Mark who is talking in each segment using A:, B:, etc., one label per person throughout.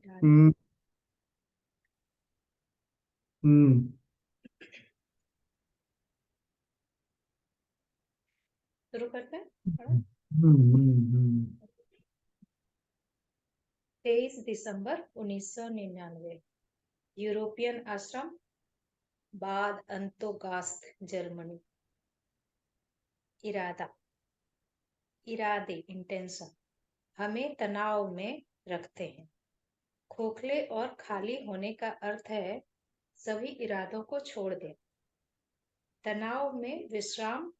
A: इरादे।
B: हम्म। हम्म।
A: शुरू करते हैं थोड़ा।
B: हम्म।
A: 23 दिसंबर 1999, यूरोपियन आश्रम, बाद अंतोगास्थ, जर्मनी। इरादा, इरादे, इंटेंशन हमें तनाव में रखते हैं। खोखले और खाली होने का अर्थ है सभी इरादों को छोड़ दें। तनाव में विश्राम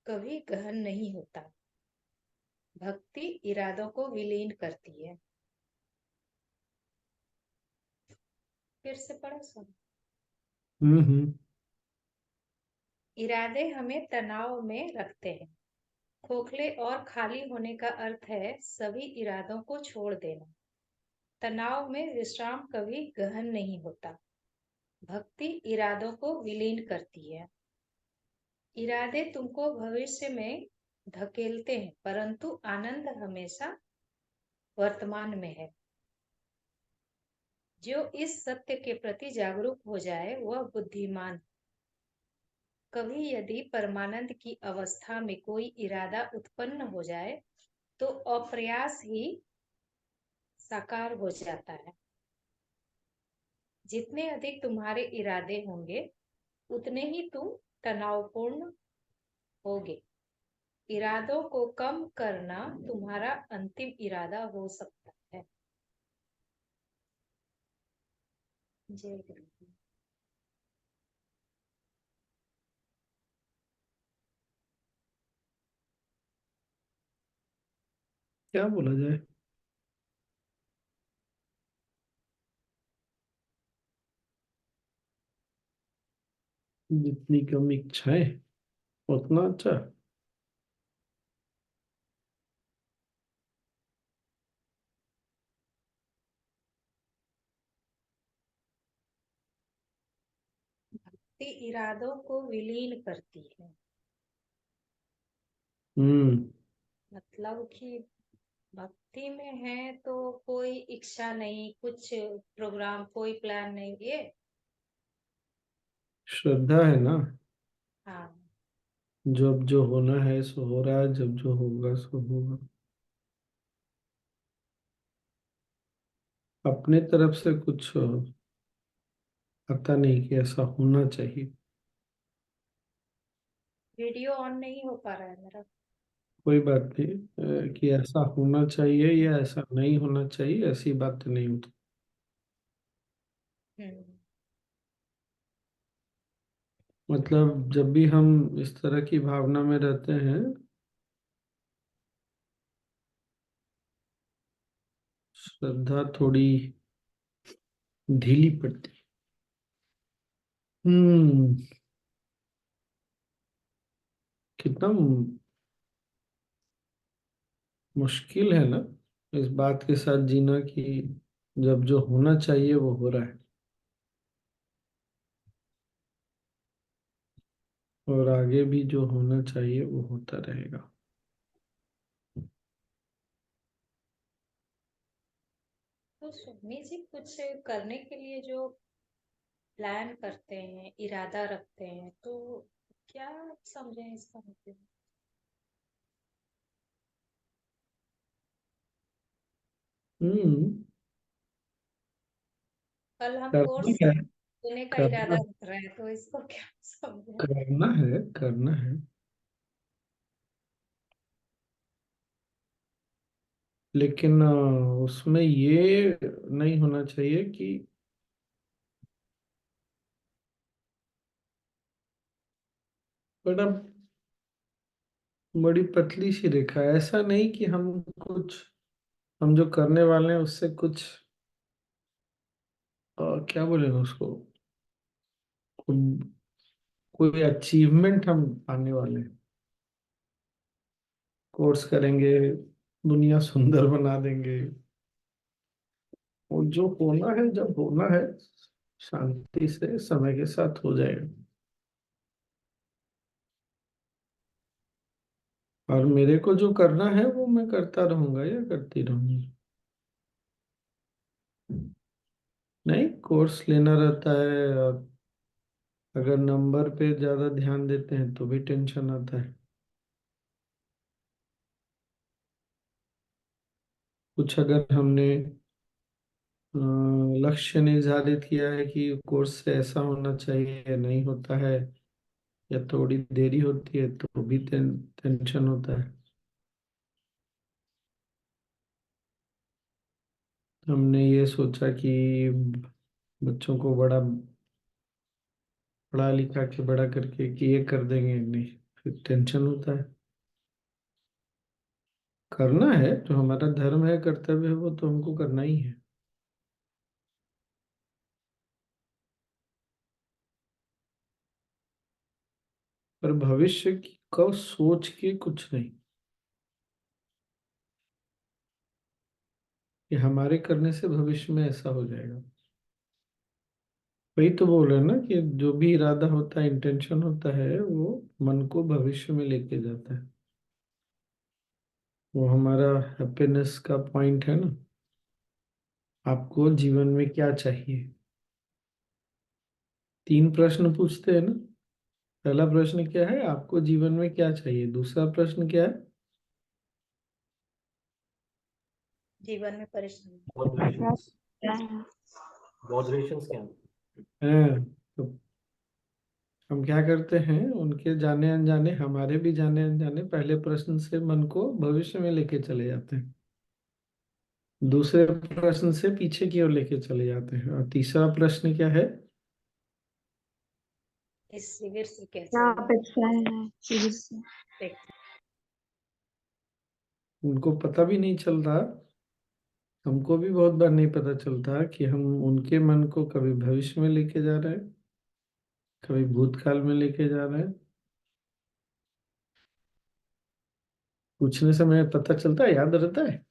A: कभी गहन नहीं होता। भक्ति इरादों को विलीन करती है। फिर से पढ़ा सुन।
B: हम्म।
A: इरादे हमें तनाव में रखते हैं। खोखले और खाली होने का अर्थ है सभी इरादों को छोड़ देना। तनाव में विश्राम कभी गहन नहीं होता। भक्ति इरादों को विलीन करती है। इरादे तुमको भविष्य में धकेलते हैं, परंतु आनंद हमेशा वर्तमान में है। जो इस सत्य के प्रति जागरूक हो जाए वह बुद्धिमान। कभी यदि परमानंद की अवस्था में कोई इरादा उत्पन्न हो जाए तो अप्रयास ही साकार हो जाता है। जितने अधिक तुम्हारे इरादे होंगे उतने ही तुम तनावपूर्ण होगे। इरादों को कम करना तुम्हारा अंतिम इरादा हो सकता है। जय गुरु।
B: क्या बोला जाए? जितनी कम इच्छाएं उतना अच्छा।
A: भक्ति इरादों को विलीन करती है।
B: हम्म।
A: मतलब कि भक्ति में है तो कोई इच्छा नहीं, कुछ प्रोग्राम, कोई प्लान नहीं ये।
B: श्रद्धा है ना।
A: हाँ।
B: जब जो होना है सो हो रहा है, जब जो होगा सो होगा। अपने तरफ से कुछ पता नहीं कि ऐसा होना चाहिए।
A: वीडियो ऑन नहीं हो पा रहा है मेरा।
B: कोई बात नहीं। कि ऐसा होना चाहिए या ऐसा नहीं होना चाहिए, ऐसी बात नहीं होती।
A: हम्म।
B: मतलब जब भी हम इस तरह की भावना में रहते हैं, श्रद्धा थोड़ी ढीली पड़ती है। हम्म। कितना मुश्किल है ना इस बात के साथ जीना कि जब जो होना चाहिए वो हो रहा है, और आगे भी जो होना चाहिए वो होता रहेगा।
A: तो सुमी जी कुछ करने के लिए जो प्लान करते हैं, इरादा रखते हैं, तो क्या समझे इसका मतलब?
B: हम्म।
A: कल हम
B: करना
A: कोर्स
B: है।
A: देने का इरादा
B: करना
A: रख रहे हैं तो इसको क्या समझे?
B: करना है। करना है। लेकिन उसमें ये नहीं होना चाहिए कि बड़ा बड़ी पतली सी रेखा है। ऐसा नहीं कि कुछ हम जो करने वाले हैं उससे कुछ क्या बोलेंगे उसको, कोई कोई अचीवमेंट हम पाने वाले हैं। कोर्स करेंगे, दुनिया सुंदर बना देंगे। वो जो होना है जब होना है, शांति से समय के साथ हो जाएगा। और मेरे को जो करना है वो मैं करता रहूंगा या करती रहूंगी। नहीं, कोर्स लेना रहता है, और अगर नंबर पे ज्यादा ध्यान देते हैं तो भी टेंशन आता है। कुछ अगर हमने अ, लक्ष्य निर्धारित किया है कि कोर्स से ऐसा होना चाहिए, या नहीं होता है, या थोड़ी देरी होती है, तो भी टेंशन होता है। हमने ये सोचा कि बच्चों को बड़ा पढ़ा लिखा के बड़ा करके कि ये कर देंगे, नहीं, फिर टेंशन होता है। करना है, जो हमारा धर्म है, कर्तव्य है, वो तो हमको करना ही है। पर भविष्य की को सोच के कुछ नहीं, कि हमारे करने से भविष्य में ऐसा हो जाएगा। वही तो बोल रहे हैं ना कि जो भी इरादा होता है, इंटेंशन होता है, वो मन को भविष्य में लेके जाता है। वो हमारा हैप्पीनेस का पॉइंट है ना। आपको जीवन में क्या चाहिए? 3 प्रश्न पूछते हैं ना। पहला प्रश्न क्या है? आपको जीवन में क्या चाहिए। दूसरा प्रश्न क्या है?
A: जीवन में परेशानी।
C: मॉडरेशंस मॉडरेशंस क्या है?
B: हाँ, तो हम क्या करते हैं, उनके जाने अनजाने, हमारे भी जाने अनजाने, पहले प्रश्न से मन को भविष्य में लेके चले जाते हैं। दूसरे प्रश्न से पीछे की ओर लेके चले जाते हैं, और तीसरा प्रश्न क्या है?
A: इस शिविर से क्या
C: क्या
A: चाहिए।
C: अपेक्षाएं हैं शिविर से?
A: देख,
B: उनको पता भी नहीं चल रहा। हमको भी बहुत बार नहीं पता चलता कि हम उनके मन को कभी भविष्य में लेके जा रहे हैं, कभी भूतकाल में लेके जा रहे हैं। पूछने से हमें पता चलता है, याद रहता है।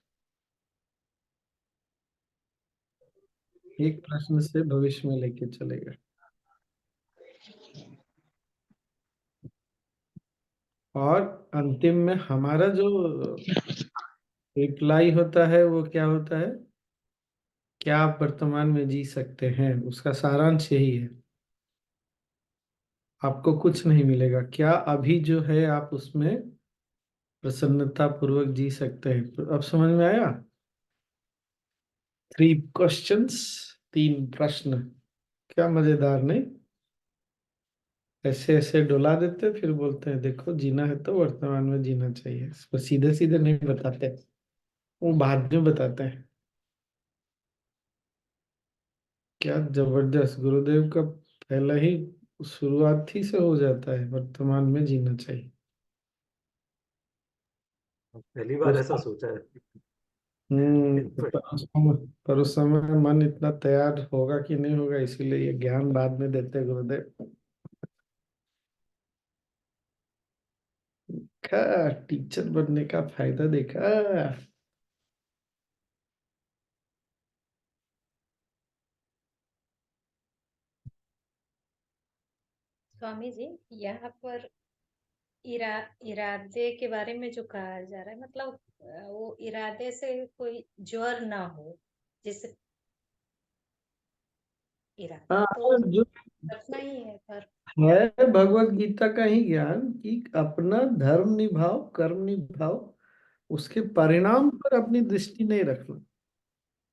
B: एक प्रश्न से भविष्य में लेके चलेगा। और अंतिम में हमारा जो रिप्लाई होता है, वो क्या होता है? क्या आप वर्तमान में जी सकते हैं? उसका सारांश यही है। आपको कुछ नहीं मिलेगा, क्या अभी जो है आप उसमें प्रसन्नता पूर्वक जी सकते हैं। तो अब समझ में आया? 3 क्वेश्चंस, 3 प्रश्न। क्या मजेदार नहीं? ऐसे ऐसे डुला देते, फिर बोलते हैं देखो, जीना है तो वर्तमान में जीना चाहिए। इसको सीधे सीधे नहीं बताते, वो बाद में बताते हैं। क्या जबरदस्त! गुरुदेव का पहला ही शुरुआत ही से हो जाता है, वर्तमान में जीना चाहिए।
D: पहली बार
B: उस
D: ऐसा सोचा है।
B: पर उस समय मन इतना तैयार होगा कि नहीं होगा, इसीलिए ये ज्ञान बाद में देते हैं गुरुदेव। का टीचर बनने का फायदा देखा।
A: स्वामी जी, यहाँ पर इरादे के बारे में जो कहा जा रहा है, मतलब वो इरादे से कोई ज्वर ना हो, जिससे इरादा
B: हाँ,
A: तो
B: जो
A: रखना ही है, पर
B: है भगवत गीता का ही ज्ञान, कि अपना धर्म निभाओ, कर्म निभाओ, उसके परिणाम पर अपनी दृष्टि नहीं रखना।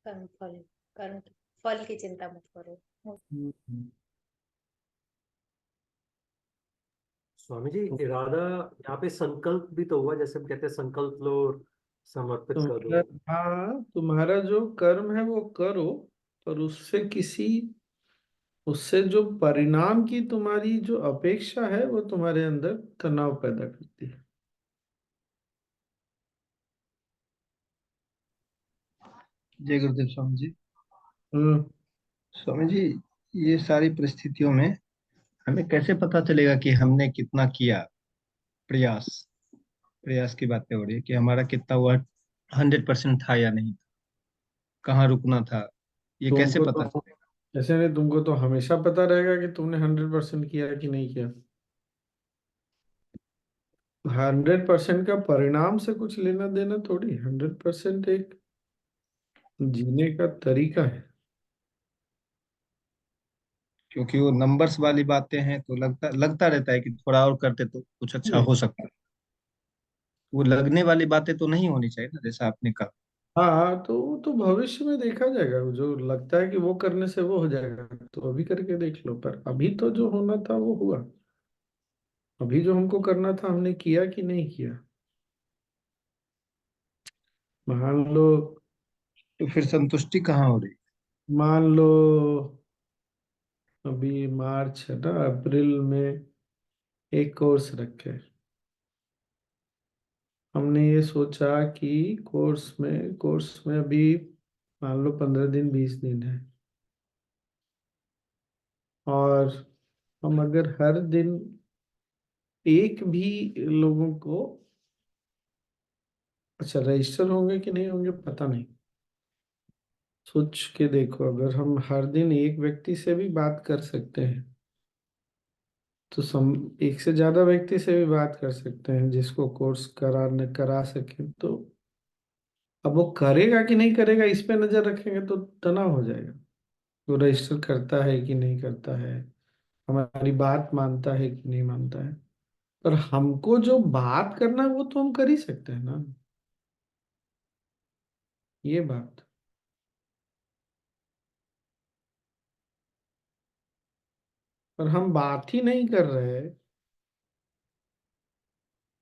A: कर्म फल कर्म फल की चिंता मत करो।
B: हम्म।
D: स्वामी जी, इरादा यहाँ पे संकल्प भी तो हुआ, जैसे हम कहते हैं संकल्प लो और समर्पित कर दो।
B: तुम्हारा, हाँ, तुम्हारा जो कर्म है वो करो, पर उससे जो परिणाम की तुम्हारी जो अपेक्षा है, वो तुम्हारे अंदर तनाव पैदा करती है।
E: जय गुरुदेव स्वामी जी।
B: हम्म।
E: स्वामी जी, ये सारी परिस्थितियों में हमें कैसे पता चलेगा कि हमने कितना किया प्रयास? प्रयास की बातें हो रही है कि हमारा कितना हुआ, 100% था या नहीं, कहाँ रुकना था, ये कैसे
B: तुमको
E: पता
B: तो
E: चलेगा?
B: ऐसे नहीं, तुमको तो हमेशा पता रहेगा कि तुमने 100% किया कि नहीं किया। 100% का परिणाम से कुछ लेना देना थोड़ी। 100% एक जीने का तरीका है।
E: क्योंकि वो नंबर्स वाली बातें हैं तो लगता लगता रहता है कि थोड़ा और करते तो कुछ अच्छा
B: नहीं।
E: हो सकता। वो लगने वाली बातें तो नहीं होनी चाहिए ना, जैसा आपने कहा।
B: हाँ, तो वो तो भविष्य में देखा जाएगा, जो लगता है कि वो करने से वो हो जाएगा तो अभी करके देख लो, पर अभी तो जो होना था वो हुआ। अभी जो हमको करना था हमने किया कि नहीं किया। मान लो,
E: तो फिर संतुष्टि कहाँ हो रही?
B: मान लो अभी मार्च है ना, अप्रैल में एक कोर्स रखे। हमने ये सोचा कि कोर्स में अभी मान लो 15 दिन 20 दिन है, और हम अगर हर दिन एक भी लोगों को, अच्छा रजिस्टर होंगे कि नहीं होंगे पता नहीं, सोच के देखो, अगर हम हर दिन एक व्यक्ति से भी बात कर सकते हैं तो एक से ज्यादा व्यक्ति से भी बात कर सकते हैं जिसको कोर्स करा सके तो। अब वो करेगा कि नहीं करेगा इस पे नजर रखेंगे तो तनाव हो जाएगा। वो रजिस्टर करता है कि नहीं करता है, हमारी बात मानता है कि नहीं मानता है। पर हमको जो बात करना है वो तो हम कर ही सकते हैं ना, ये बात। पर हम बात ही नहीं कर रहे,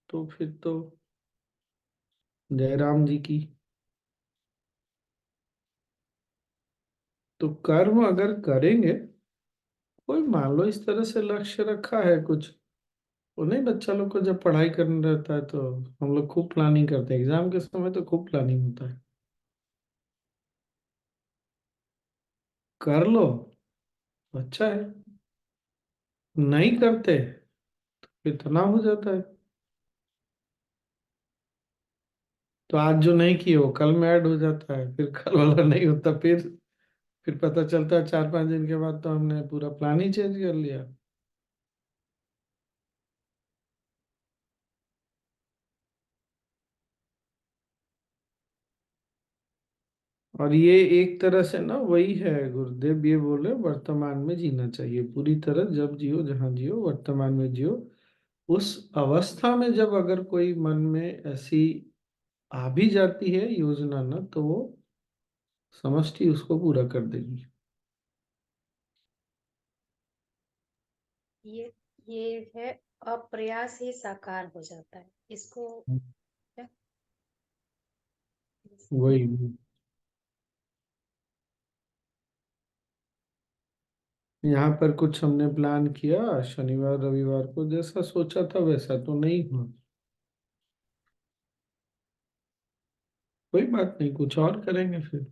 B: तो फिर तो जयराम जी की। तो कर्म अगर करेंगे, कोई मान लो इस तरह से लक्ष्य रखा है कुछ, वो नहीं, बच्चा लोग को जब पढ़ाई करना रहता है तो हम लोग खूब प्लानिंग करते हैं, एग्जाम के समय तो खूब प्लानिंग होता है। कर लो तो अच्छा है, नहीं करते फिर तनाव हो जाता है। तो आज जो नहीं किए वो कल में ऐड हो जाता है, फिर कल वाला नहीं होता, फिर पता चलता है 4 5 दिन के बाद तो हमने पूरा प्लान ही चेंज कर लिया। और ये एक तरह से ना वही है, गुरुदेव ये बोले वर्तमान में जीना चाहिए पूरी तरह, जब जियो जहाँ जियो वर्तमान में जियो। उस अवस्था में जब अगर कोई मन में ऐसी आ भी जाती है योजना ना, तो वो समष्टि उसको पूरा कर देगी।
A: ये ये है, अप्रयास ही साकार हो जाता है इसको। क्या?
B: वही। यहाँ पर कुछ हमने प्लान किया शनिवार रविवार को, जैसा सोचा था वैसा तो नहीं हुआ, कोई बात नहीं, कुछ और करेंगे फिर।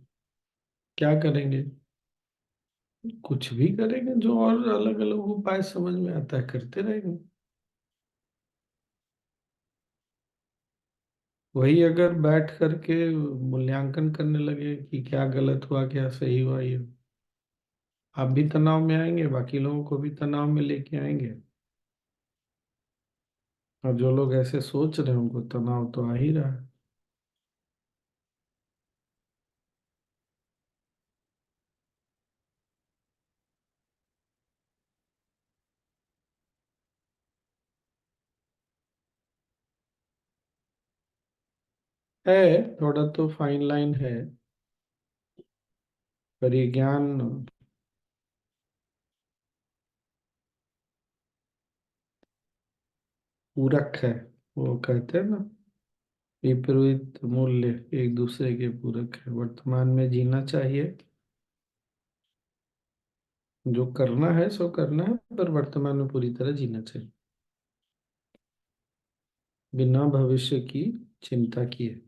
B: क्या करेंगे? कुछ भी करेंगे जो और अलग अलग उपाय समझ में आता है करते रहेंगे। वही अगर बैठ करके मूल्यांकन करने लगे कि क्या गलत हुआ क्या सही हुआ, ये आप भी तनाव में आएंगे, बाकी लोगों को भी तनाव में लेके आएंगे, और जो लोग ऐसे सोच रहे हैं उनको तनाव तो आ ही रहा है। है थोड़ा तो फाइन लाइन है, पर ये ज्ञान पूरक है, वो कहते हैं ना, विपरीत मूल्य एक दूसरे के पूरक है। वर्तमान में जीना चाहिए, जो करना है सो करना है, पर वर्तमान में पूरी तरह जीना चाहिए बिना भविष्य की चिंता किए।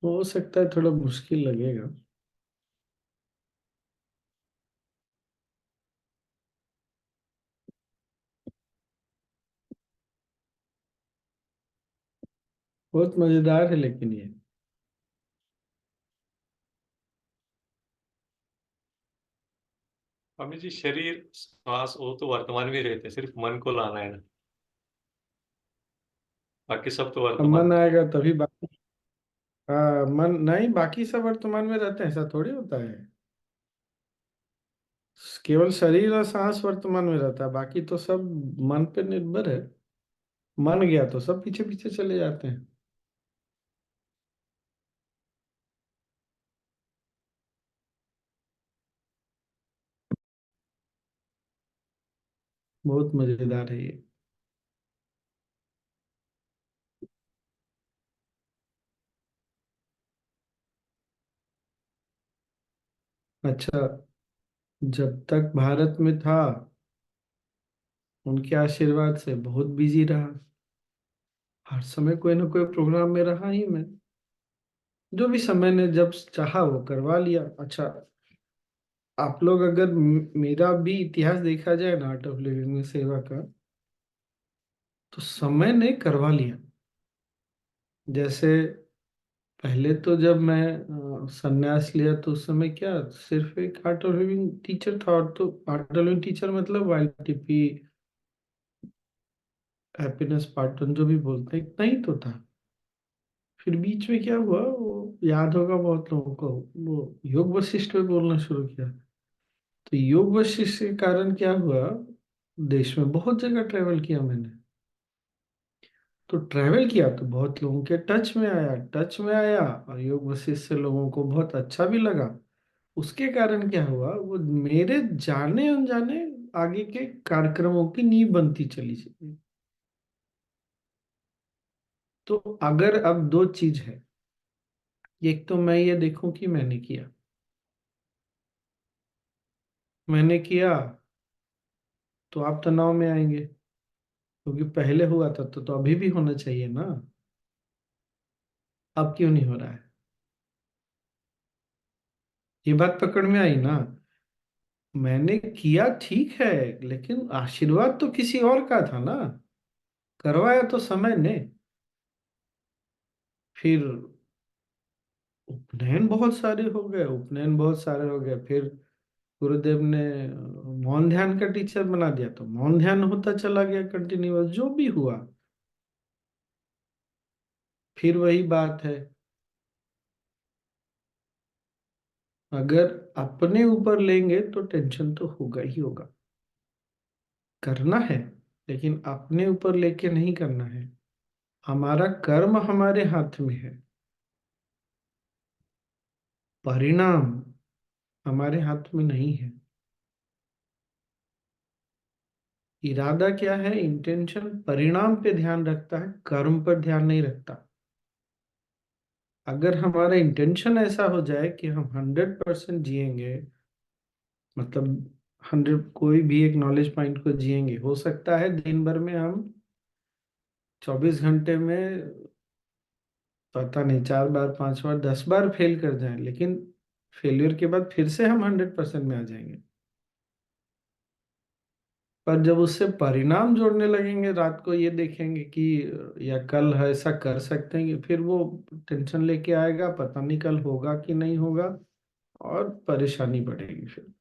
B: हो सकता है थोड़ा मुश्किल लगेगा। बहुत मजेदार है लेकिन ये।
F: स्वामी जी, शरीर श्वास वो तो वर्तमान में रहते हैं, सिर्फ मन को लाना है ना, बाकी सब तो
B: अब
F: वर्तमान
B: मन
F: में।
B: आएगा तभी बात। मन नहीं, बाकी सब वर्तमान में रहते हैं, ऐसा थोड़ी होता है। केवल शरीर और सांस वर्तमान में रहता है, बाकी तो सब मन पे निर्भर है। मन गया तो सब पीछे पीछे चले जाते हैं। बहुत मजेदार है ये। अच्छा, जब तक भारत में था उनके आशीर्वाद से बहुत बिजी रहा। हर समय कोई ना कोई प्रोग्राम में रहा ही मैं। जो भी समय ने जब चाहा वो करवा लिया। अच्छा, आप लोग अगर मेरा भी इतिहास देखा जाए ना, आर्ट ऑफ लिविंग में सेवा का, तो समय ने करवा लिया। जैसे पहले तो जब मैं संन्यास लिया तो उस समय क्या, सिर्फ एक आर्ट ऑफ लिविंग टीचर था। और तो आर्ट ऑफ लिविंग टीचर मतलब YTP, हैप्पीनेस पार्टन जो भी बोलते हैं, इतना ही तो था। फिर बीच में क्या हुआ वो याद होगा बहुत लोगों को, वो योग वशिष्ठ पे बोलना शुरू किया। तो योग वशिष्ठ के कारण क्या हुआ, देश में बहुत जगह ट्रैवल किया मैंने। तो ट्रैवल किया तो बहुत लोगों के टच में आया और योग वशिष्ठ से लोगों को बहुत अच्छा भी लगा। उसके कारण क्या हुआ, वो मेरे जाने अनजाने आगे के कार्यक्रमों की नींव बनती चली गई। तो अगर अब दो चीज है, एक तो मैं ये देखूं कि मैंने किया तो आप तनाव में आएंगे, क्योंकि पहले हुआ था तो अभी भी होना चाहिए ना। अब क्यों नहीं हो रहा है, ये बात पकड़ में आई ना। मैंने किया ठीक है, लेकिन आशीर्वाद तो किसी और का था ना। करवाया तो समय ने। फिर उपनयन बहुत सारे हो गए। फिर गुरुदेव ने मौन ध्यान का टीचर बना दिया तो मौन ध्यान होता चला गया कंटिन्यूअस, जो भी हुआ। फिर वही बात है, अगर अपने ऊपर लेंगे तो टेंशन तो होगा ही होगा। करना है, लेकिन अपने ऊपर लेके नहीं करना है। हमारा कर्म हमारे हाथ में है, परिणाम हमारे हाथ में नहीं है। इरादा क्या है, इंटेंशन परिणाम पे ध्यान रखता है, कर्म पर ध्यान नहीं रखता। अगर हमारा इंटेंशन ऐसा हो जाए कि हम 100% जिएंगे, मतलब 100 कोई भी एक नॉलेज पॉइंट को जिएंगे, हो सकता है दिन भर में हम 24 घंटे में पता नहीं 4 बार 5 बार 10 बार फेल कर जाएं, लेकिन फेलियर के बाद फिर से हम 100% में आ जाएंगे। पर जब उससे परिणाम जोड़ने लगेंगे, रात को ये देखेंगे कि या कल है ऐसा कर सकते हैं, फिर वो टेंशन लेके आएगा, पता नहीं कल होगा कि नहीं होगा, और परेशानी बढ़ेगी फिर।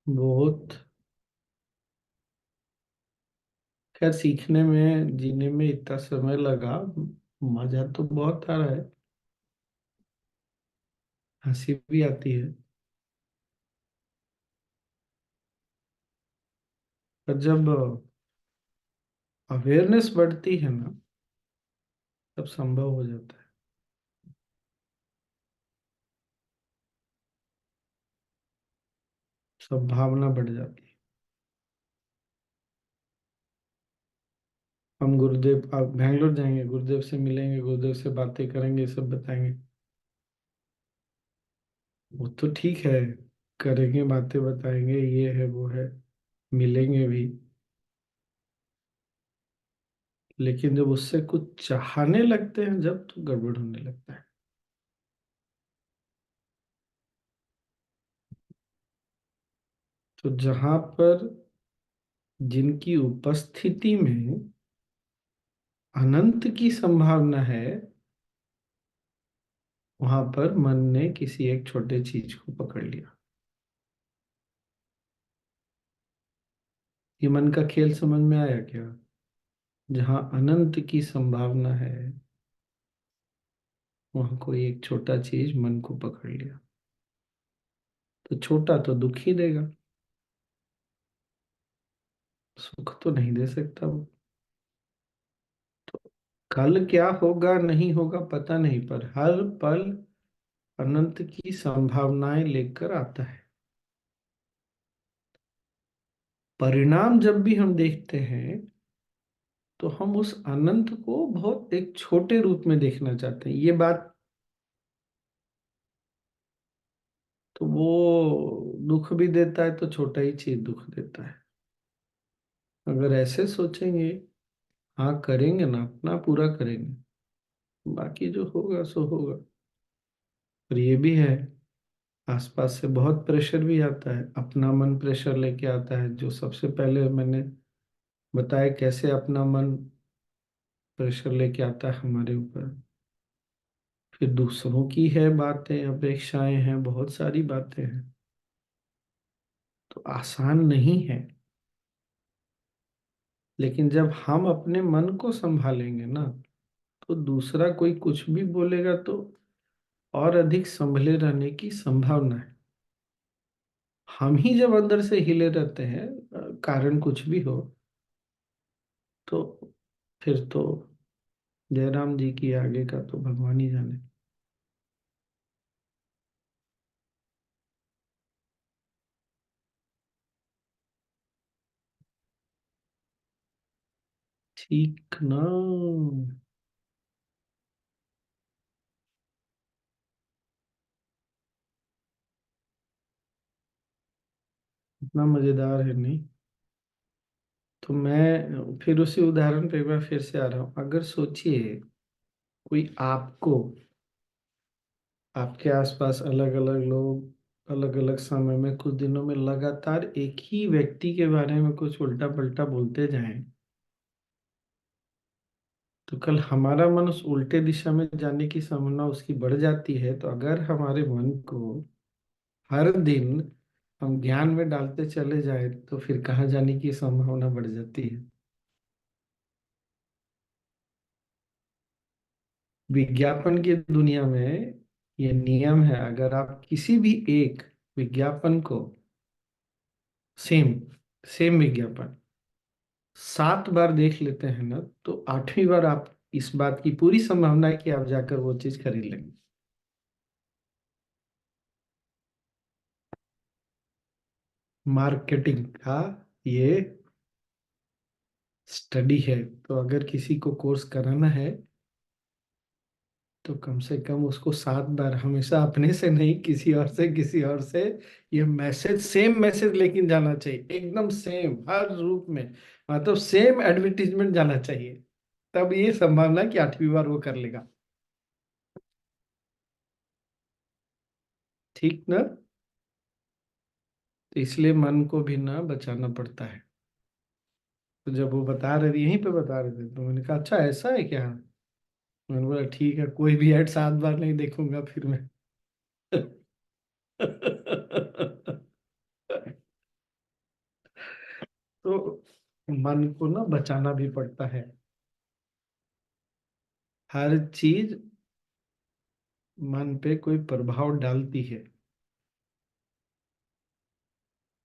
B: बहुत। खैर, सीखने में जीने में इतना समय लगा, मजा तो बहुत आ रहा है, हंसी भी आती है। पर जब अवेयरनेस बढ़ती है ना, तब संभव हो जाता है। सब भावना बढ़ जाती है। हम गुरुदेव, आप बैंगलोर जाएंगे, गुरुदेव से मिलेंगे, गुरुदेव से बातें करेंगे, सब बताएंगे। वो तो ठीक है, करेंगे, बातें बताएंगे, ये है वो है, मिलेंगे भी। लेकिन जब उससे कुछ चाहने लगते हैं, जब तो गड़बड़ होने लगता है। तो जहां पर जिनकी उपस्थिति में अनंत की संभावना है, वहां पर मन ने किसी एक छोटे चीज को पकड़ लिया। ये मन का खेल समझ में आया क्या? जहाँ अनंत की संभावना है वहां कोई एक छोटा चीज मन को पकड़ लिया तो छोटा तो दुख ही देगा, सुख तो नहीं दे सकता वो। कल क्या होगा नहीं होगा पता नहीं, पर हर पल अनंत की संभावनाएं लेकर आता है। परिणाम जब भी हम देखते हैं तो हम उस अनंत को बहुत एक छोटे रूप में देखना चाहते हैं, ये बात। तो वो दुख भी देता है तो छोटा ही चीज दुख देता है। अगर ऐसे सोचेंगे, हाँ करेंगे ना, अपना पूरा करेंगे, बाकी जो होगा सो होगा। पर ये भी है, आसपास से बहुत प्रेशर भी आता है, अपना मन प्रेशर लेके आता है, जो सबसे पहले मैंने बताया कैसे अपना मन प्रेशर लेके आता है हमारे ऊपर। फिर दूसरों की है बातें, अपेक्षाएं हैं, बहुत सारी बातें हैं। तो आसान नहीं है, लेकिन जब हम अपने मन को संभालेंगे ना तो दूसरा कोई कुछ भी बोलेगा तो और अधिक संभले रहने की संभावना है। हम ही जब अंदर से हिले रहते हैं, कारण कुछ भी हो, तो फिर तो जयराम जी की आगे का तो भगवान ही जाने। ठीक ना? इतना मजेदार है नहीं? तो मैं फिर उसी उदाहरण पे एक बार फिर से आ रहा हूँ। अगर सोचिए कोई आपको, आपके आसपास अलग अलग लोग अलग अलग समय में कुछ दिनों में लगातार एक ही व्यक्ति के बारे में कुछ उल्टा पल्टा बोलते जाएं, तो कल हमारा मन उस उल्टे दिशा में जाने की संभावना उसकी बढ़ जाती है। तो अगर हमारे मन को हर दिन हम ज्ञान में डालते चले जाए तो फिर कहाँ जाने की संभावना बढ़ जाती है। विज्ञापन की दुनिया में ये नियम है, अगर आप किसी भी एक विज्ञापन को, सेम सेम विज्ञापन 7 बार देख लेते हैं ना, तो 8वीं बार आप इस बात की पूरी संभावना है कि आप जाकर वो चीज खरीद लेंगे। मार्केटिंग का ये स्टडी है। तो अगर किसी को कोर्स कराना है तो कम से कम उसको 7 बार, हमेशा अपने से नहीं, किसी और से किसी और से ये मैसेज, सेम मैसेज लेकिन जाना चाहिए, एकदम सेम हर रूप में, मतलब सेम एडवर्टीजमेंट जाना चाहिए। तब ये संभावना है कि 8वीं बार वो कर लेगा। ठीक ना? तो इसलिए मन को भी ना बचाना पड़ता है। तो जब वो बता रहे थे, यहीं पे बता रहे थे, तो मैंने कहा अच्छा ऐसा है क्या? मैंने बोला ठीक है, कोई भी ऐड 7 बार नहीं देखूंगा फिर मैं। तो मन को ना बचाना भी पड़ता है। हर चीज मन पे कोई प्रभाव डालती है,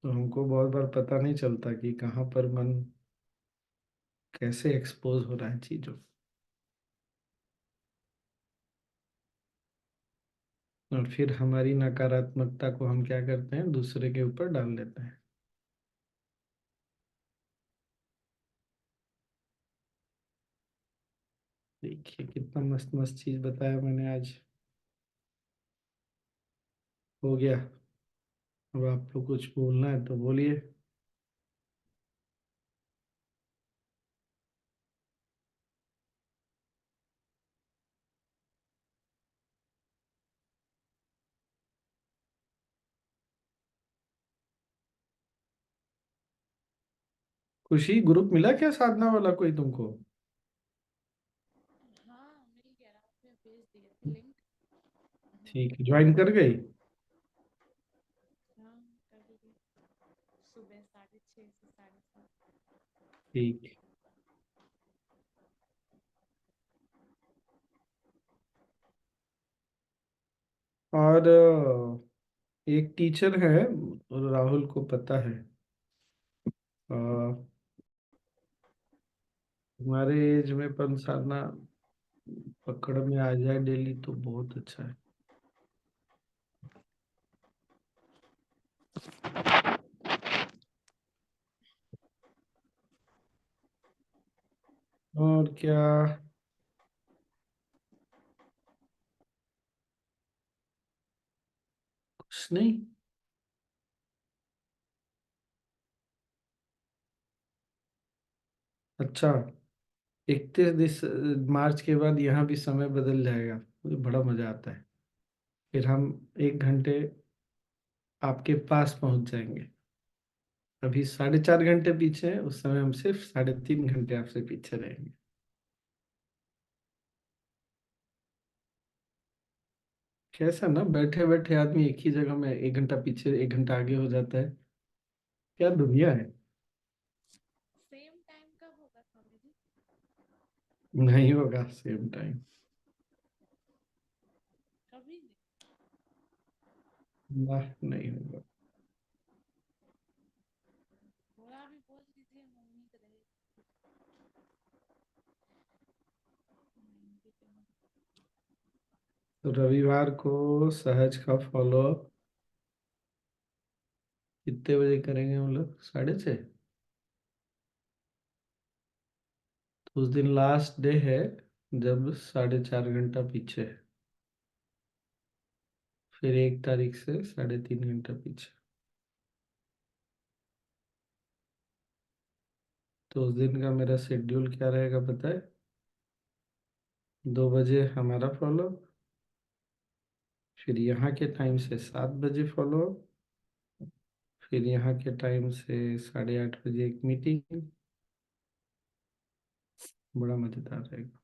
B: तो हमको बहुत बार पता नहीं चलता कि कहाँ पर मन कैसे एक्सपोज हो रहा है चीजों। और फिर हमारी नकारात्मकता को हम क्या करते हैं, दूसरे के ऊपर डाल देते हैं। देखिए कितना मस्त मस्त चीज बताया मैंने आज। हो गया। अब आपको कुछ बोलना है तो बोलिए। खुशी, ग्रुप मिला क्या साधना वाला कोई तुमको?
C: हाँ मिल गया, रात में भेज दिए थे लिंक।
B: ठीक है, ज्वाइन कर गई?
C: हाँ कर दी, सुबह 6:30 से 7:30।
B: ठीक। और एक टीचर है, और राहुल को पता है, अ, हमारे एज में पंसारना पकड़ में आ जाए डेली तो बहुत अच्छा है। और क्या? कुछ नहीं। अच्छा, 31 मार्च के बाद यहाँ भी समय बदल जाएगा, मुझे बड़ा मजा आता है। फिर हम 1 घंटे आपके पास पहुंच जाएंगे। अभी 4.5 घंटे पीछे हैं, उस समय हम सिर्फ 3.5 घंटे आपसे पीछे रहेंगे। कैसा ना, बैठे बैठे आदमी एक ही जगह में 1 घंटा पीछे 1 घंटा आगे हो जाता है। क्या दुनिया है।
C: सेम टाइम कब होगा स्वामी जी?
B: नहीं होगा सेम टाइम।
C: कभी नहीं।
B: नहीं होगा।
C: थोड़ा भी बोल दीजिए, हम उम्मीद रहे। ठीक है।
B: तो रविवार को सहज का फॉलो अप कितने बजे करेंगे हम लोग? 6:30। तो उस दिन लास्ट डे है, जब 4.5 घंटा पीछे है। फिर 1 तारीख से 3.5 घंटा पीछे। तो उस दिन का मेरा शेड्यूल क्या रहेगा पता है? 2 बजे हमारा फॉलो, फिर यहाँ के टाइम से 7 बजे फॉलो, फिर यहाँ के टाइम से 8:30 बजे एक मीटिंग। बड़ा मजेदार रहेगा।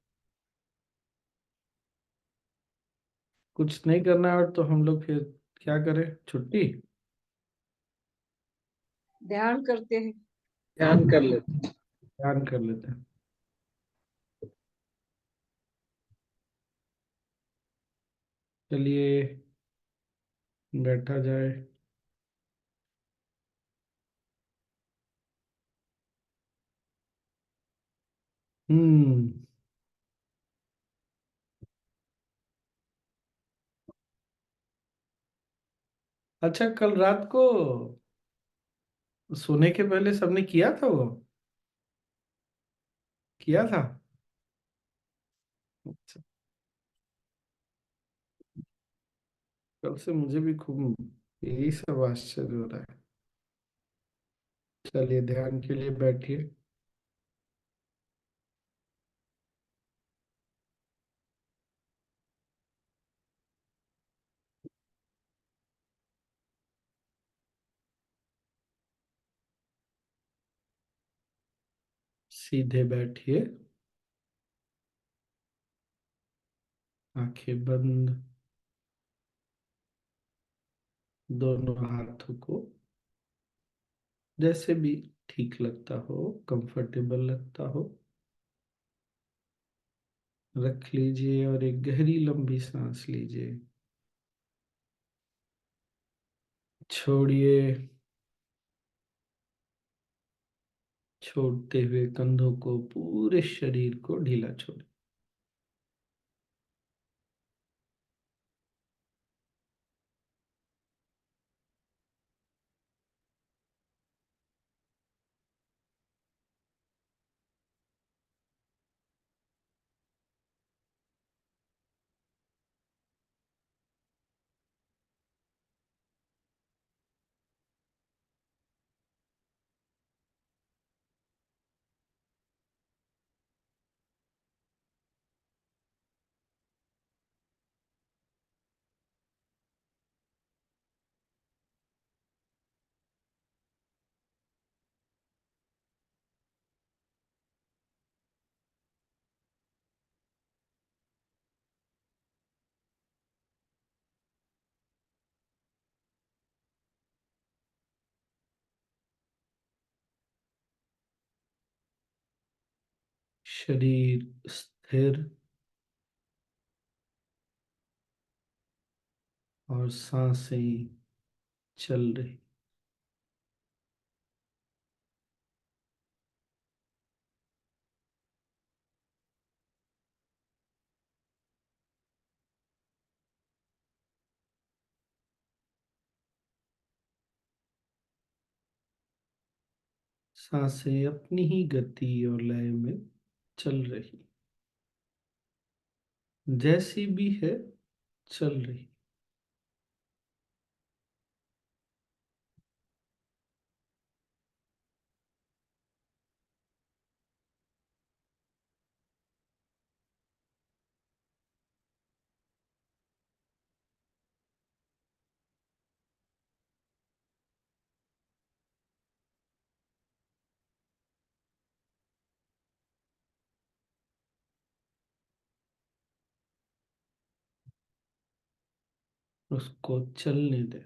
B: कुछ नहीं करना है और तो हम लोग फिर क्या करें? छुट्टी।
G: ध्यान करते हैं।
E: ध्यान कर लेते हैं।
B: ध्यान कर लेते हैं। चलिए बैठा जाए। हम्म। अच्छा, कल रात को सोने के पहले सबने किया था वो? किया था? अच्छा। कल से मुझे भी खूब यही सब आश्चर्य हो रहा है। चलिए ध्यान के लिए बैठिए। सीधे बैठिए, आंखें बंद, दोनों हाथों को जैसे भी ठीक लगता हो, कंफर्टेबल लगता हो, रख लीजिए और एक गहरी लंबी सांस लीजिए। छोड़िए। छोड़ते हुए कंधों को, पूरे शरीर को ढीला छोड़िए। शरीर स्थिर और सांसें चल रही। सांसें अपनी ही गति और लय में चल रही, जैसी भी है चल रही। उसको चलने दे।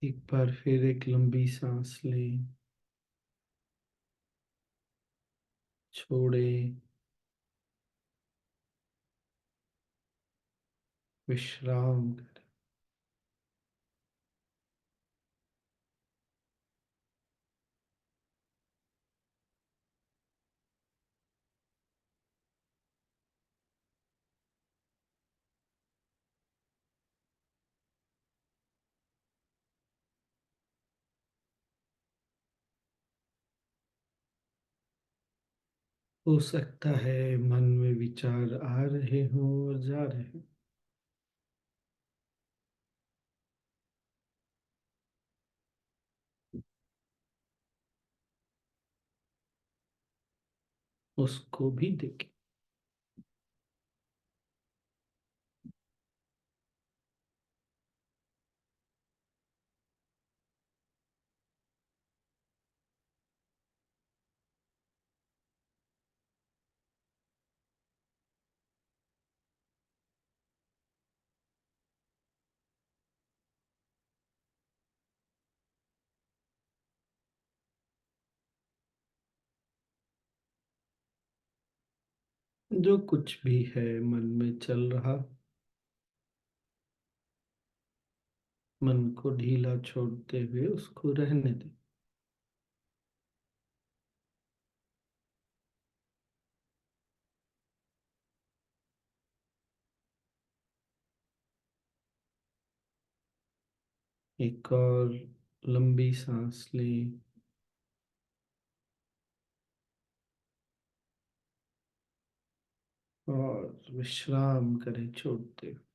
B: एक बार फिर एक लंबी सांस लें, छोड़े, विश्राम करें। हो सकता है मन में विचार आ रहे हों और जा रहे हों। उसको भी देखें। जो कुछ भी है मन में चल रहा, मन को ढीला छोड़ते हुए उसको रहने दें। एक और लंबी सांस लें, और विश्राम करें छोड़ते हुए।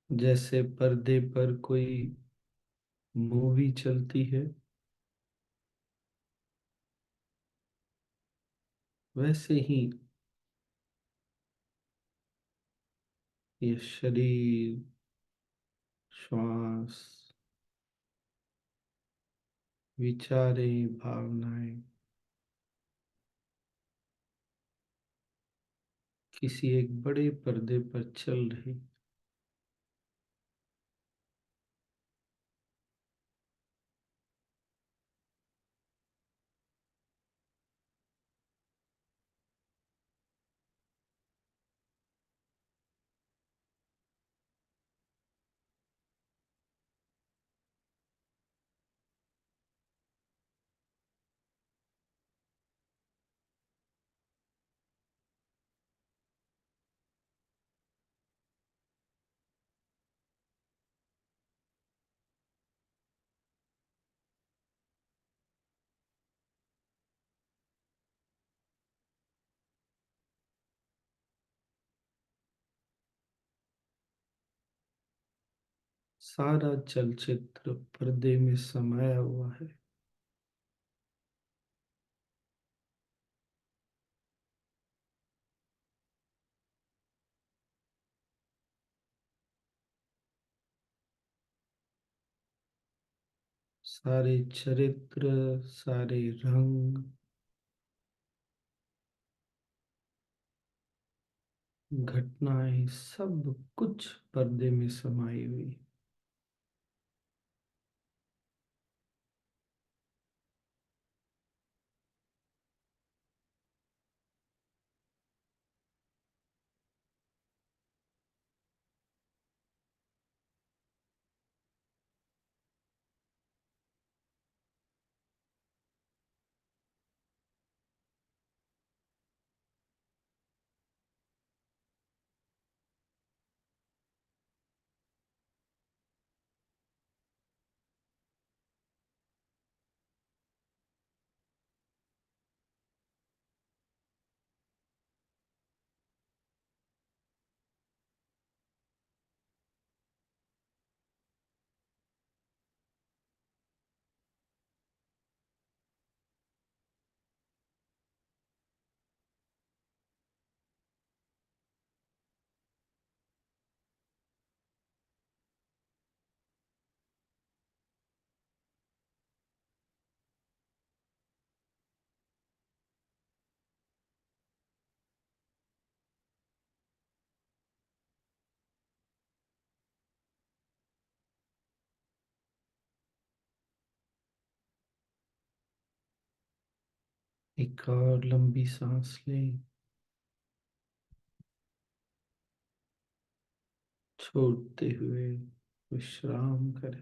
B: जैसे पर्दे पर कोई मूवी चलती है, वैसे ही ये शरीर, श्वास, विचारें, भावनाएं किसी एक बड़े पर्दे पर चल रही। सारा चलचित्र पर्दे में समाया हुआ है। सारे चरित्र, सारे रंग, घटनाएं, सब कुछ पर्दे में समाई हुई। एक और लंबी सांस लें, छोड़ते हुए विश्राम करें।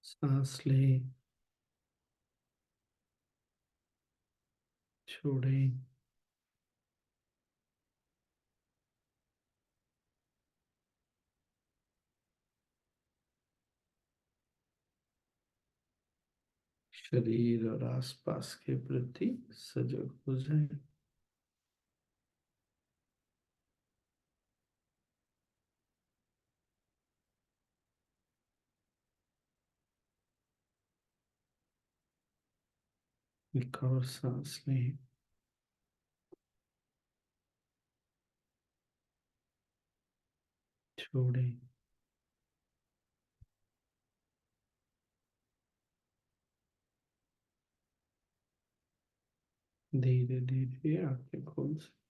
B: सांस लें, छोड़ें। शरीर और आसपास के प्रति सजग हो जाए। एक और सांस लें, छोड़ें। धीरे धीरे आंखें खोल सकते।